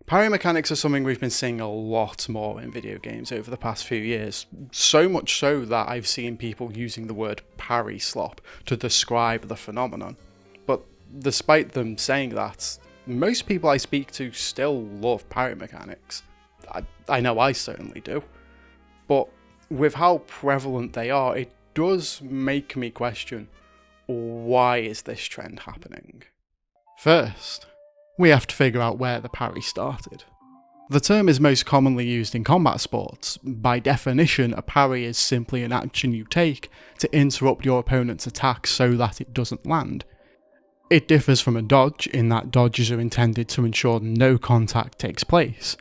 Parry mechanics are something we've been seeing a lot more in video games over the past few years, so much so that I've seen people using the word parry slop to describe the phenomenon. But despite them saying that, most people I speak to still love parry mechanics. I know I certainly do. But with how prevalent they are, it does make me question, why is this trend happening? First, we have to figure out where the parry started. The term is most commonly used in combat sports. By definition, a parry is simply an action you take to interrupt your opponent's attack so that it doesn't land. It differs from a dodge in that dodges are intended to ensure no contact takes place.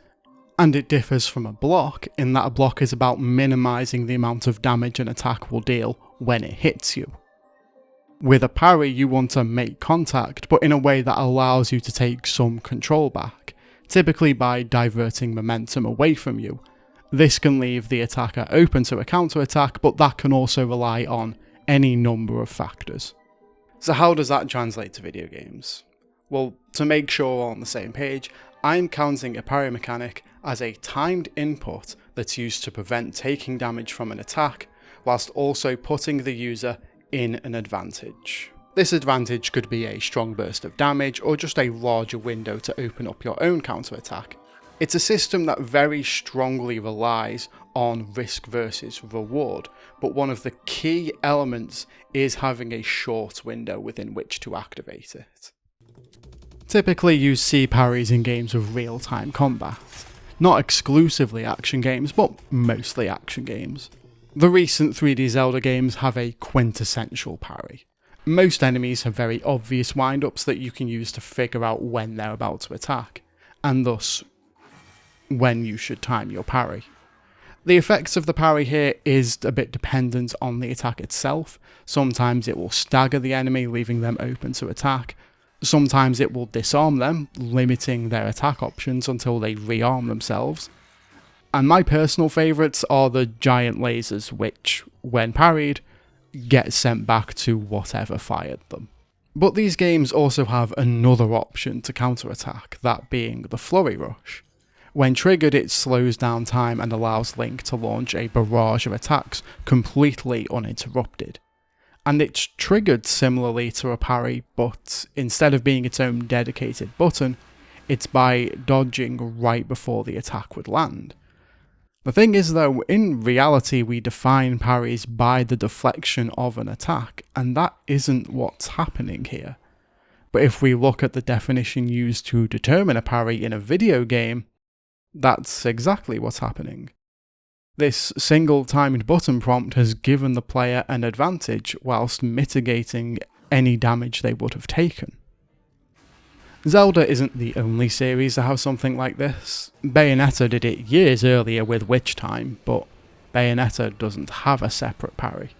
And it differs from a block in that a block is about minimising the amount of damage an attack will deal when it hits you. With a parry, you want to make contact, but in a way that allows you to take some control back, typically by diverting momentum away from you. This can leave the attacker open to a counter-attack, but that can also rely on any number of factors. So how does that translate to video games? Well, to make sure we're on the same page, I'm counting a parry mechanic as a timed input that's used to prevent taking damage from an attack, whilst also putting the user in an advantage. This advantage could be a strong burst of damage or just a larger window to open up your own counter-attack. It's a system that very strongly relies on risk versus reward, but one of the key elements is having a short window within which to activate it. Typically you see parries in games of real-time combat. Not exclusively action games, but mostly action games. The recent 3D Zelda games have a quintessential parry. Most enemies have very obvious wind-ups that you can use to figure out when they're about to attack, and thus when you should time your parry. The effects of the parry here is a bit dependent on the attack itself. Sometimes it will stagger the enemy, leaving them open to attack. Sometimes it will disarm them, limiting their attack options until they rearm themselves. And my personal favourites are the giant lasers which, when parried, get sent back to whatever fired them. But these games also have another option to counterattack, that being the Flurry Rush. When triggered, it slows down time and allows Link to launch a barrage of attacks completely uninterrupted. And it's triggered similarly to a parry, but instead of being its own dedicated button, it's by dodging right before the attack would land. The thing is though, in reality we define parries by the deflection of an attack, and that isn't what's happening here. But if we look at the definition used to determine a parry in a video game, that's exactly what's happening. This single timed button prompt has given the player an advantage whilst mitigating any damage they would have taken. Zelda isn't the only series to have something like this. Bayonetta did it years earlier with Witch Time, but Bayonetta doesn't have a separate parry.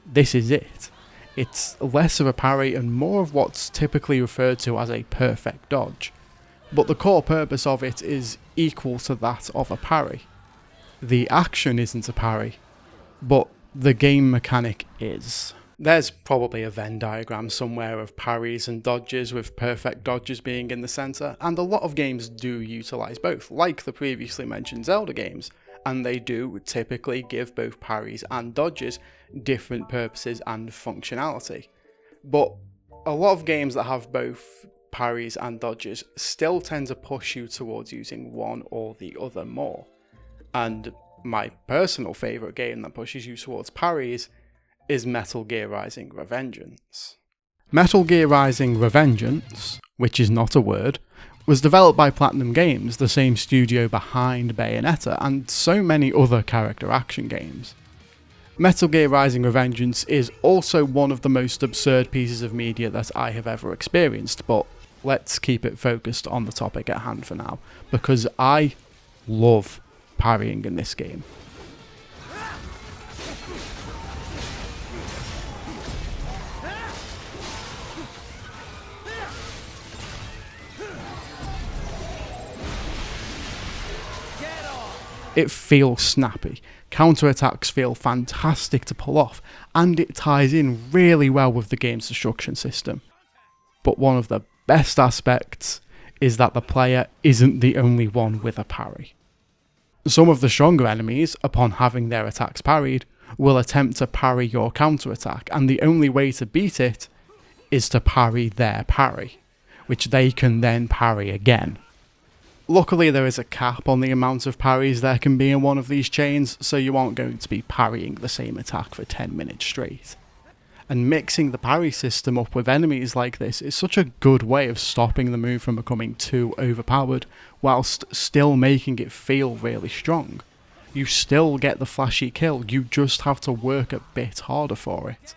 This is it. It's less of a parry and more of what's typically referred to as a perfect dodge. But the core purpose of it is equal to that of a parry. The action isn't a parry, but the game mechanic is. There's probably a Venn diagram somewhere of parries and dodges, with perfect dodges being in the centre, and a lot of games do utilise both, like the previously mentioned Zelda games, and they do typically give both parries and dodges different purposes and functionality. But a lot of games that have both parries and dodges still tend to push you towards using one or the other more. And my personal favourite game that pushes you towards parries is Metal Gear Rising: Revengeance. Metal Gear Rising: Revengeance, which is not a word, was developed by Platinum Games, the same studio behind Bayonetta and so many other character action games. Metal Gear Rising: Revengeance is also one of the most absurd pieces of media that I have ever experienced, but let's keep it focused on the topic at hand for now, because I love parrying in this game. It feels snappy, counterattacks feel fantastic to pull off, and it ties in really well with the game's destruction system. But one of the best aspects is that the player isn't the only one with a parry. Some of the stronger enemies, upon having their attacks parried, will attempt to parry your counterattack, and the only way to beat it is to parry their parry, which they can then parry again. Luckily, there is a cap on the amount of parries there can be in one of these chains, so you aren't going to be parrying the same attack for 10 minutes straight. And mixing the parry system up with enemies like this is such a good way of stopping the move from becoming too overpowered, whilst still making it feel really strong. You still get the flashy kill, you just have to work a bit harder for it.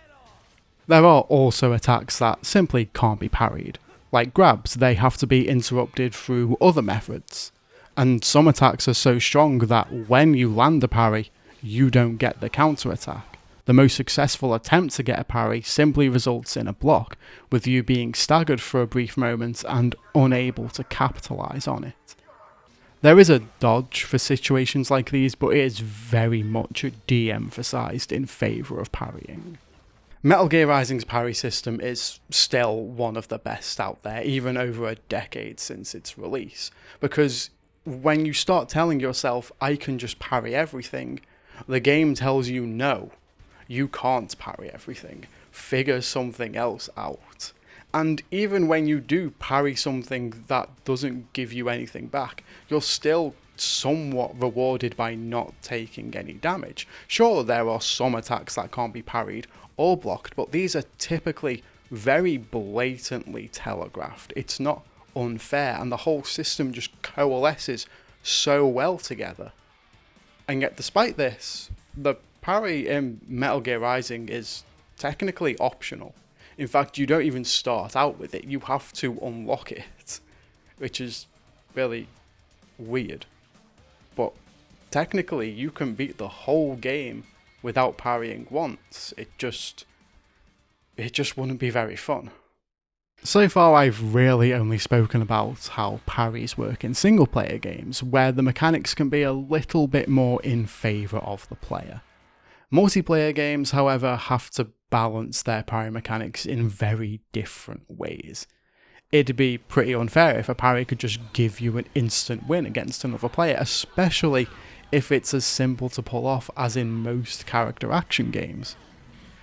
There are also attacks that simply can't be parried. Like grabs, they have to be interrupted through other methods. And some attacks are so strong that when you land a parry, you don't get the counterattack. The most successful attempt to get a parry simply results in a block, with you being staggered for a brief moment and unable to capitalise on it. There is a dodge for situations like these, but it is very much de-emphasised in favour of parrying. Metal Gear Rising's parry system is still one of the best out there, even over a decade since its release, because when you start telling yourself, I can just parry everything, the game tells you no, you can't parry everything, figure something else out. And even when you do parry something that doesn't give you anything back, you're still somewhat rewarded by not taking any damage. Sure, there are some attacks that can't be parried or blocked, but these are typically very blatantly telegraphed. It's not unfair, and the whole system just coalesces so well together. And yet, despite this, the parry in Metal Gear Rising is technically optional. In fact, you don't even start out with it, you have to unlock it, which is really weird. But technically, you can beat the whole game without parrying once. It just wouldn't be very fun. So far, I've really only spoken about how parries work in single player games, where the mechanics can be a little bit more in favour of the player. Multiplayer games, however, have to balance their parry mechanics in very different ways. It'd be pretty unfair if a parry could just give you an instant win against another player, especially if it's as simple to pull off as in most character action games.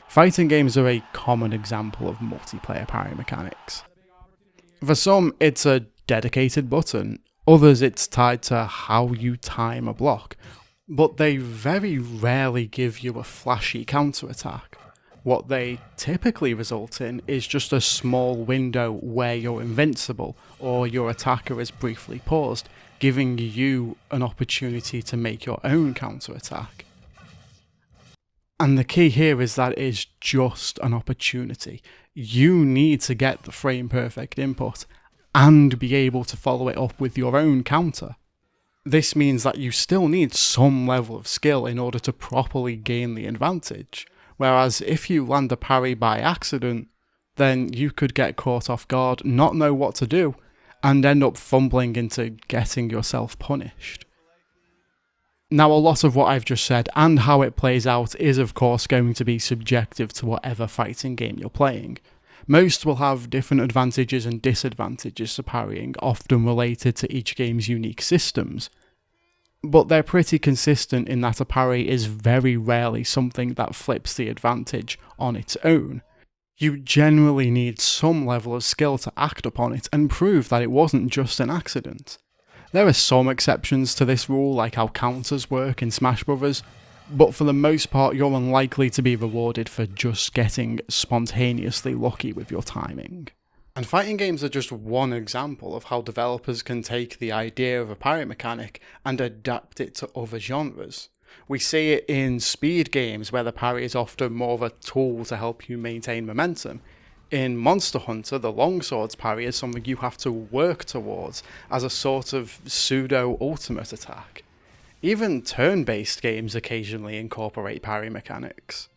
Fighting games are a common example of multiplayer parry mechanics. For some, it's a dedicated button, others it's tied to how you time a block, but they very rarely give you a flashy counterattack. What they typically result in is just a small window where you're invincible or your attacker is briefly paused, giving you an opportunity to make your own counterattack. And the key here is that it is just an opportunity. You need to get the frame perfect input and be able to follow it up with your own counter. This means that you still need some level of skill in order to properly gain the advantage. Whereas if you land a parry by accident, then you could get caught off guard, not know what to do, and end up fumbling into getting yourself punished. Now, a lot of what I've just said and how it plays out is of course going to be subjective to whatever fighting game you're playing. Most will have different advantages and disadvantages to parrying, often related to each game's unique systems. But they're pretty consistent in that a parry is very rarely something that flips the advantage on its own. You generally need some level of skill to act upon it and prove that it wasn't just an accident. There are some exceptions to this rule, like how counters work in Smash Bros, but for the most part you're unlikely to be rewarded for just getting spontaneously lucky with your timing. And fighting games are just one example of how developers can take the idea of a parry mechanic and adapt it to other genres. We see it in speed games where the parry is often more of a tool to help you maintain momentum. In Monster Hunter, the longsword's parry is something you have to work towards as a sort of pseudo-ultimate attack. Even turn-based games occasionally incorporate parry mechanics.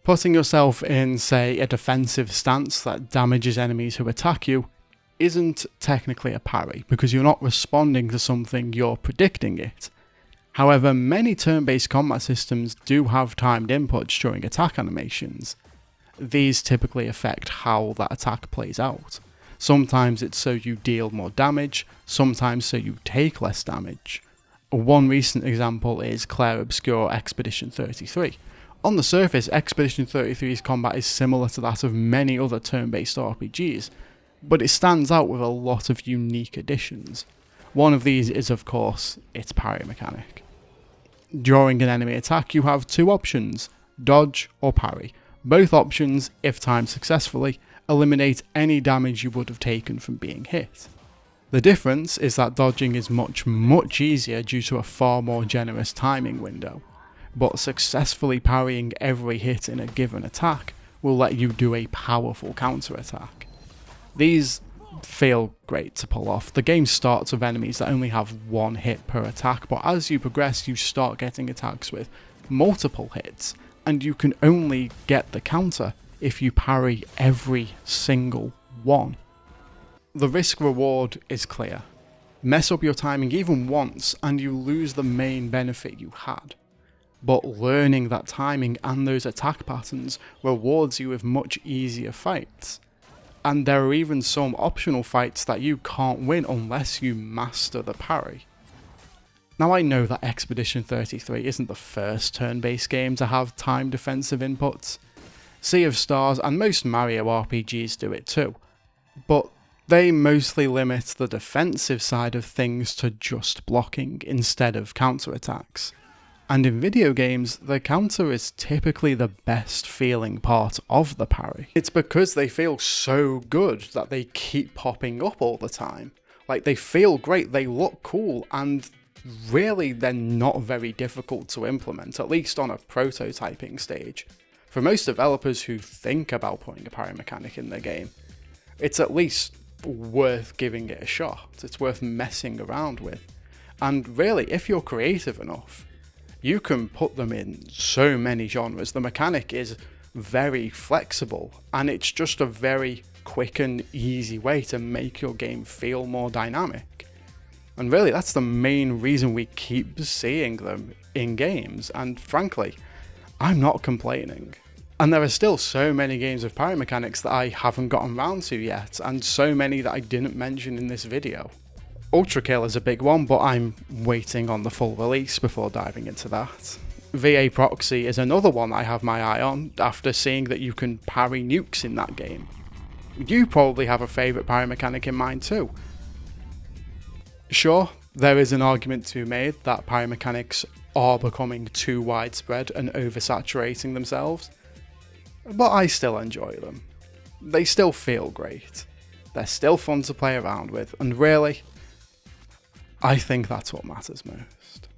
Putting yourself in, say, a defensive stance that damages enemies who attack you isn't technically a parry, because you're not responding to something, you're predicting it. However, many turn-based combat systems do have timed inputs during attack animations. These typically affect how that attack plays out. Sometimes it's so you deal more damage, sometimes so you take less damage. One recent example is Clair Obscur Expedition 33. On the surface, Expedition 33's combat is similar to that of many other turn-based RPGs, but it stands out with a lot of unique additions. One of these is, of course, its parry mechanic. During an enemy attack, you have two options, dodge or parry. Both options, if timed successfully, eliminate any damage you would have taken from being hit. The difference is that dodging is much easier due to a far more generous timing window, but successfully parrying every hit in a given attack will let you do a powerful counter-attack. These feel great to pull off. The game starts with enemies that only have one hit per attack, but as you progress you start getting attacks with multiple hits, and you can only get the counter if you parry every single one. The risk reward is clear. Mess up your timing even once and you lose the main benefit you had. But learning that timing and those attack patterns rewards you with much easier fights. And there are even some optional fights that you can't win unless you master the parry. Now I know that Expedition 33 isn't the first turn-based game to have timed defensive inputs. Sea of Stars and most Mario RPGs do it too, but they mostly limit the defensive side of things to just blocking instead of counterattacks. And in video games, the counter is typically the best feeling part of the parry. It's because they feel so good that they keep popping up all the time. Like, they feel great, they look cool, and really they're not very difficult to implement, at least on a prototyping stage. For most developers who think about putting a parry mechanic in their game, it's at least worth giving it a shot. It's worth messing around with. And really, if you're creative enough, you can put them in so many genres. The mechanic is very flexible, and it's just a very quick and easy way to make your game feel more dynamic. And really, that's the main reason we keep seeing them in games, and frankly, I'm not complaining. And there are still so many games with parry mechanics that I haven't gotten round to yet, and so many that I didn't mention in this video. Ultra Kill is a big one, but I'm waiting on the full release before diving into that. VA Proxy is another one I have my eye on after seeing that you can parry nukes in that game. You probably have a favourite parry mechanic in mind too. Sure, there is an argument to be made that parry mechanics are becoming too widespread and oversaturating themselves, but I still enjoy them. They still feel great. They're still fun to play around with, and really, I think that's what matters most.